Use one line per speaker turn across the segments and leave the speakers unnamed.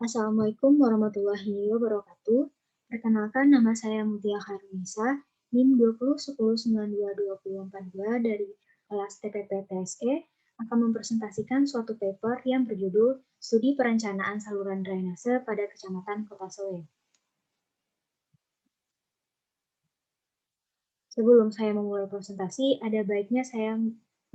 Assalamualaikum warahmatullahi wabarakatuh. Perkenalkan, nama saya Mutia Khairunisa, NIM 2010922042 dari kelas TPP TSE akan mempresentasikan suatu paper yang berjudul Studi Perencanaan Saluran Drainase pada Kecamatan Kota Soe. Sebelum saya memulai presentasi, ada baiknya saya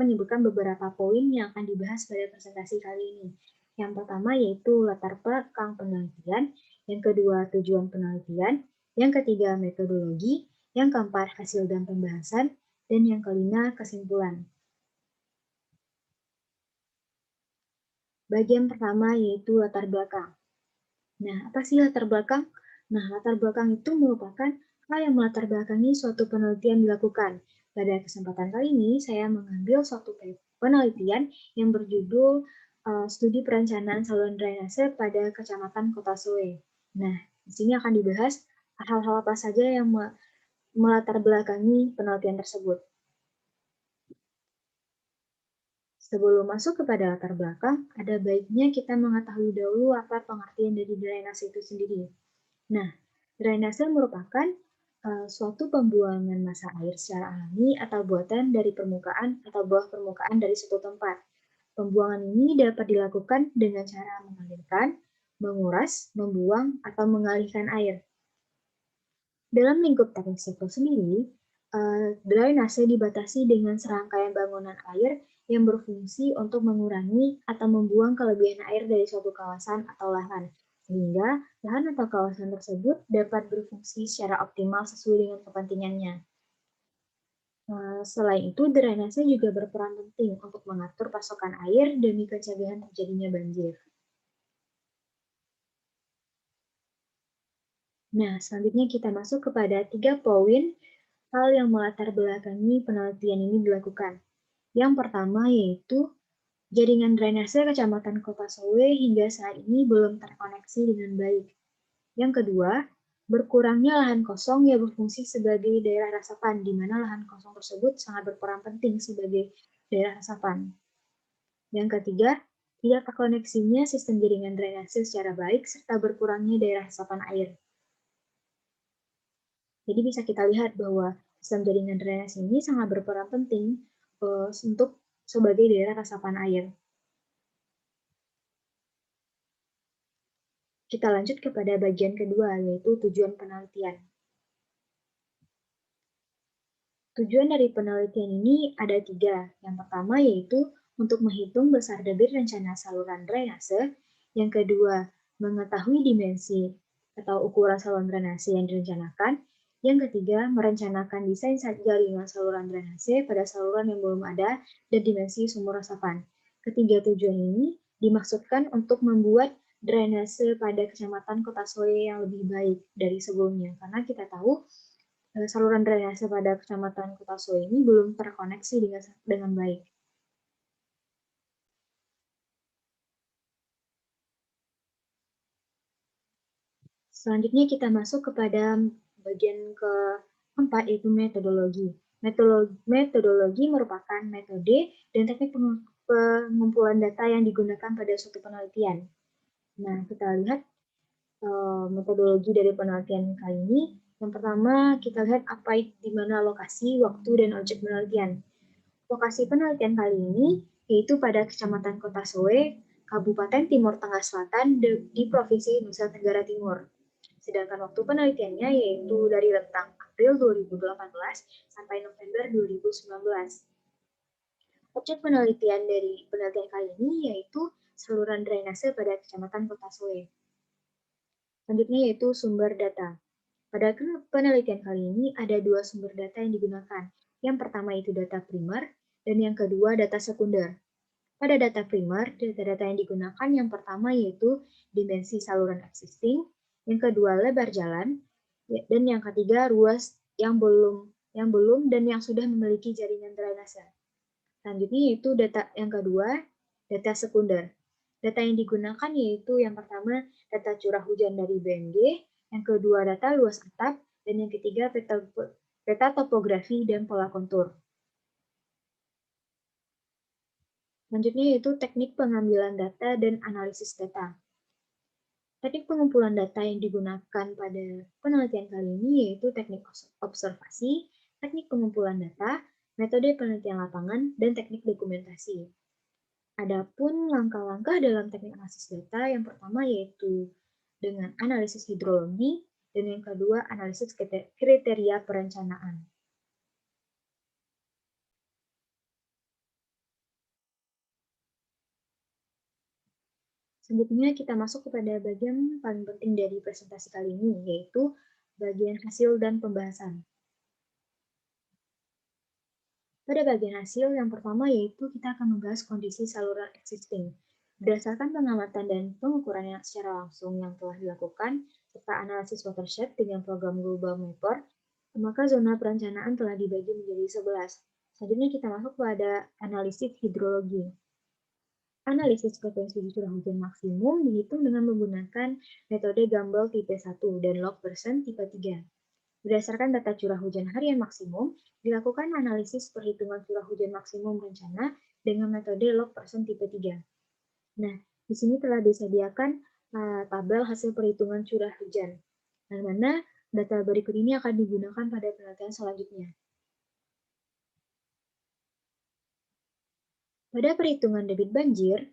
menyebutkan beberapa poin yang akan dibahas pada presentasi kali ini. Yang pertama yaitu latar belakang penelitian, yang kedua tujuan penelitian, yang ketiga metodologi, yang keempat hasil dan pembahasan, dan yang kelima kesimpulan. Bagian pertama yaitu latar belakang. Nah, apa sih latar belakang? Nah, latar belakang itu merupakan hal yang melatar belakangi suatu penelitian dilakukan. Pada kesempatan kali ini, saya mengambil suatu penelitian yang berjudul Studi Perencanaan Saluran Drainase pada Kecamatan Kota Soe. Nah, di sini akan dibahas hal-hal apa saja yang melatar belakangi penelitian tersebut. Sebelum masuk kepada latar belakang, ada baiknya kita mengetahui dahulu apa pengertian dari drainase itu sendiri. Nah, drainase merupakan suatu pembuangan massa air secara alami atau buatan dari permukaan atau bawah permukaan dari suatu tempat. Pembuangan ini dapat dilakukan dengan cara mengalirkan, menguras, membuang, atau mengalihkan air. Dalam lingkup teknik sipil sendiri, drainase dibatasi dengan serangkaian bangunan air yang berfungsi untuk mengurangi atau membuang kelebihan air dari suatu kawasan atau lahan, sehingga lahan atau kawasan tersebut dapat berfungsi secara optimal sesuai dengan kepentingannya. Selain itu, drainase juga berperan penting untuk mengatur pasokan air demi pencegahan terjadinya banjir. Nah, selanjutnya kita masuk kepada 3 poin hal yang melatar belakangi penelitian ini dilakukan. Yang pertama yaitu jaringan drainase Kecamatan Kota Soe hingga saat ini belum terkoneksi dengan baik. Yang kedua, berkurangnya lahan kosong yang berfungsi sebagai daerah resapan, di mana lahan kosong tersebut sangat berperan penting sebagai daerah resapan. Yang ketiga, tidak terkoneksinya sistem jaringan drainase secara baik serta berkurangnya daerah resapan air. Jadi bisa kita lihat bahwa sistem jaringan drainase ini sangat berperan penting untuk sebagai daerah resapan air. Kita lanjut kepada bagian kedua, yaitu tujuan penelitian. Tujuan dari penelitian ini ada 3. Yang pertama yaitu untuk menghitung besar debit rencana saluran drainase. Yang kedua, mengetahui dimensi atau ukuran saluran drainase yang direncanakan. Yang ketiga, merencanakan desain jaringan saluran drainase pada saluran yang belum ada dan dimensi sumur resapan. Ketiga tujuan ini dimaksudkan untuk membuat drainase pada Kecamatan Kota Soe yang lebih baik dari sebelumnya. Karena kita tahu saluran drainase pada Kecamatan Kota Soe ini belum terkoneksi dengan baik. Selanjutnya kita masuk kepada bagian keempat, yaitu metodologi. Metodologi merupakan metode dan teknik pengumpulan data yang digunakan pada suatu penelitian. Nah, kita lihat metodologi dari penelitian kali ini. Yang pertama, kita lihat apa di mana lokasi, waktu, dan objek penelitian. Lokasi penelitian kali ini yaitu pada Kecamatan Kota Soe, Kabupaten Timur Tengah Selatan di Provinsi Nusa Tenggara Timur. Sedangkan waktu penelitiannya yaitu dari rentang April 2018 sampai November 2019. Objek penelitian dari penelitian kali ini yaitu saluran drainase pada Kecamatan Kota Soe. Selanjutnya yaitu sumber data. Pada penelitian kali ini ada 2 sumber data yang digunakan. Yang pertama itu data primer dan yang kedua data sekunder. Pada data primer, data-data yang digunakan yang pertama yaitu dimensi saluran existing, yang kedua lebar jalan, dan yang ketiga ruas yang belum dan yang sudah memiliki jaringan drainase. Selanjutnya yaitu data yang kedua, data sekunder. Data yang digunakan yaitu yang pertama data curah hujan dari BMG, yang kedua data luas atap, dan yang ketiga peta topografi dan pola kontur. Selanjutnya yaitu teknik pengambilan data dan analisis data. Teknik pengumpulan data yang digunakan pada penelitian kali ini yaitu teknik observasi, teknik pengumpulan data, metode penelitian lapangan, dan teknik dokumentasi. Adapun langkah-langkah dalam teknik analisis data, yang pertama yaitu dengan analisis hidrologi, dan yang kedua analisis kriteria perencanaan. Selanjutnya kita masuk kepada bagian paling penting dari presentasi kali ini, yaitu bagian hasil dan pembahasan. Pada bagian hasil, yang pertama yaitu kita akan membahas kondisi saluran existing. Berdasarkan pengamatan dan pengukuran yang secara langsung yang telah dilakukan, serta analisis watershed dengan program Global Mapper, maka zona perencanaan telah dibagi menjadi 11. Selanjutnya kita masuk pada analisis hidrologi. Analisis frekuensi curah hujan maksimum dihitung dengan menggunakan metode Gumbel tipe 1 dan log percent tipe 3. Berdasarkan data curah hujan harian maksimum, dilakukan analisis perhitungan curah hujan maksimum rencana dengan metode log percent tipe 3. Nah, di sini telah disediakan tabel hasil perhitungan curah hujan, yang mana data berikut ini akan digunakan pada penelitian selanjutnya. Pada perhitungan debit banjir,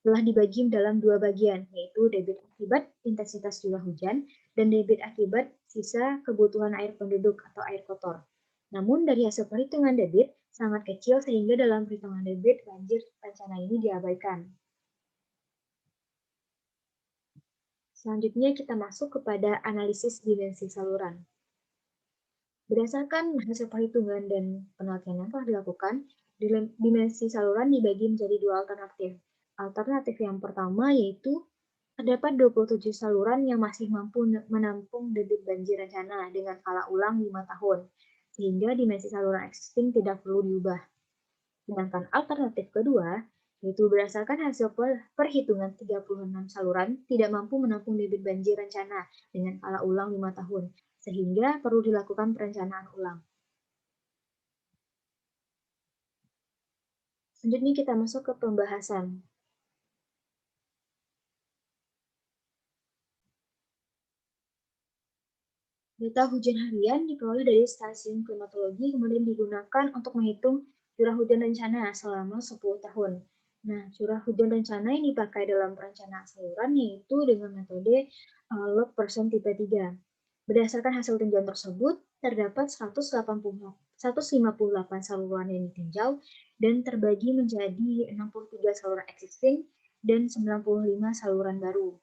telah dibagi dalam dua bagian, yaitu debit akibat intensitas curah hujan dan debit akibat sisa kebutuhan air penduduk atau air kotor. Namun dari hasil perhitungan debit sangat kecil sehingga dalam perhitungan debit banjir rencana ini diabaikan. Selanjutnya kita masuk kepada analisis dimensi saluran. Berdasarkan hasil perhitungan dan penelitian yang telah dilakukan, dimensi saluran dibagi menjadi dua alternatif. Alternatif yang pertama yaitu terdapat 27 saluran yang masih mampu menampung debit banjir rencana dengan skala ulang 5 tahun, sehingga dimensi saluran existing tidak perlu diubah. Sedangkan alternatif kedua, yaitu berdasarkan hasil perhitungan 36 saluran tidak mampu menampung debit banjir rencana dengan skala ulang 5 tahun, sehingga perlu dilakukan perencanaan ulang. Selanjutnya kita masuk ke pembahasan. Data hujan harian diperoleh dari stasiun klimatologi kemudian digunakan untuk menghitung curah hujan rencana selama 10 tahun. Nah, curah hujan rencana yang dipakai dalam perencanaan saluran yaitu dengan metode log percent tipe 3. Berdasarkan hasil tinjauan tersebut, terdapat 158 saluran yang ditinjau dan terbagi menjadi 63 saluran existing dan 95 saluran baru.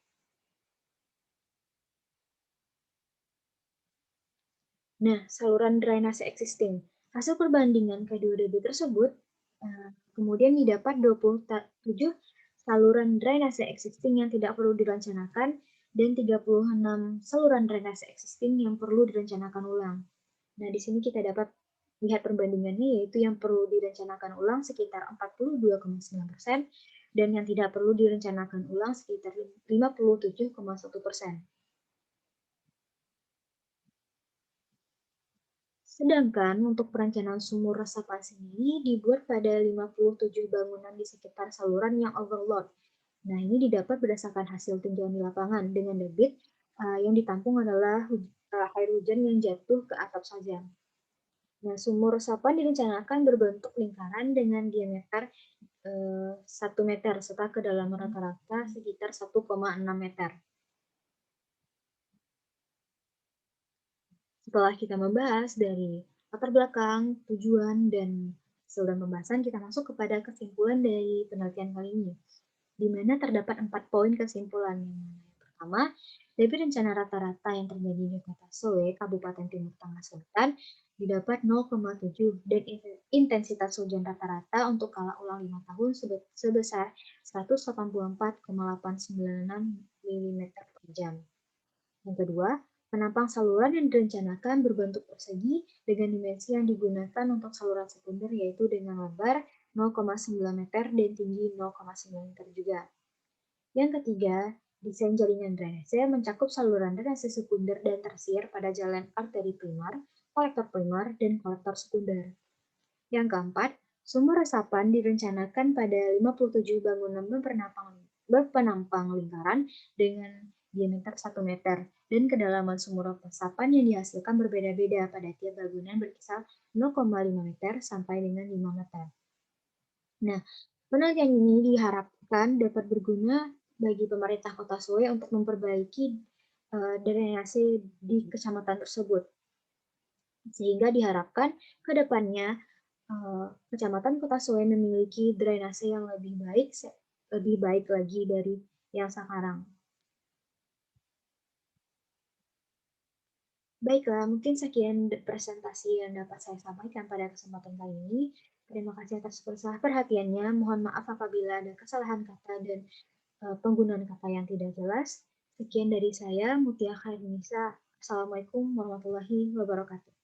Nah, saluran drainase existing. Hasil perbandingan kedua debit tersebut, kemudian didapat 27 saluran drainase existing yang tidak perlu direncanakan dan 36 saluran drainase existing yang perlu direncanakan ulang. Nah, di sini kita dapat lihat perbandingannya yaitu yang perlu direncanakan ulang sekitar 42,9% dan yang tidak perlu direncanakan ulang sekitar 57,1%. Sedangkan untuk perencanaan sumur resapan sendiri dibuat pada 57 bangunan di sekitar saluran yang overload. Nah, ini didapat berdasarkan hasil tinjauan di lapangan dengan debit yang ditampung adalah air hujan yang jatuh ke atap saja. Nah, sumur resapan direncanakan berbentuk lingkaran dengan diameter 1 meter serta kedalaman rata-rata sekitar 1,6 meter. Setelah kita membahas dari latar belakang, tujuan, dan hasil dan pembahasan, kita masuk kepada kesimpulan dari penelitian kali ini, di mana terdapat 4 poin kesimpulan. Yang pertama, dari rencana rata-rata yang terjadi di Kota Soe, Kabupaten Timur Tengah Selatan, didapat 0,7 dan intensitas hujan rata-rata untuk skala ulang 5 tahun sebesar 184,896 mm per jam. Yang kedua, penampang saluran yang direncanakan berbentuk persegi dengan dimensi yang digunakan untuk saluran sekunder yaitu dengan lebar 0,9 meter dan tinggi 0,9 meter juga. Yang ketiga, desain jaringan drainase mencakup saluran drainase sekunder dan tersier pada jalan arteri primer, dan kolektor sekunder. Yang keempat, sumur resapan direncanakan pada 57 bangunan berpenampang lingkaran dengan diameter 1 meter dan kedalaman sumur resapan yang dihasilkan berbeda-beda pada tiap bangunan berkisar 0,5 meter sampai dengan 5 meter. Nah, penelitian ini diharapkan dapat berguna bagi pemerintah Kota Sue untuk memperbaiki drainase di kecamatan tersebut, sehingga diharapkan ke depannya Kecamatan Kota Sue memiliki drainase yang lebih baik lagi dari yang sekarang. Baiklah, mungkin sekian presentasi yang dapat saya sampaikan pada kesempatan kali ini. Terima kasih atas perhatiannya. Mohon maaf apabila ada kesalahan kata dan penggunaan kata yang tidak jelas. Sekian dari saya, Mutia Khairunisa. Assalamualaikum warahmatullahi wabarakatuh.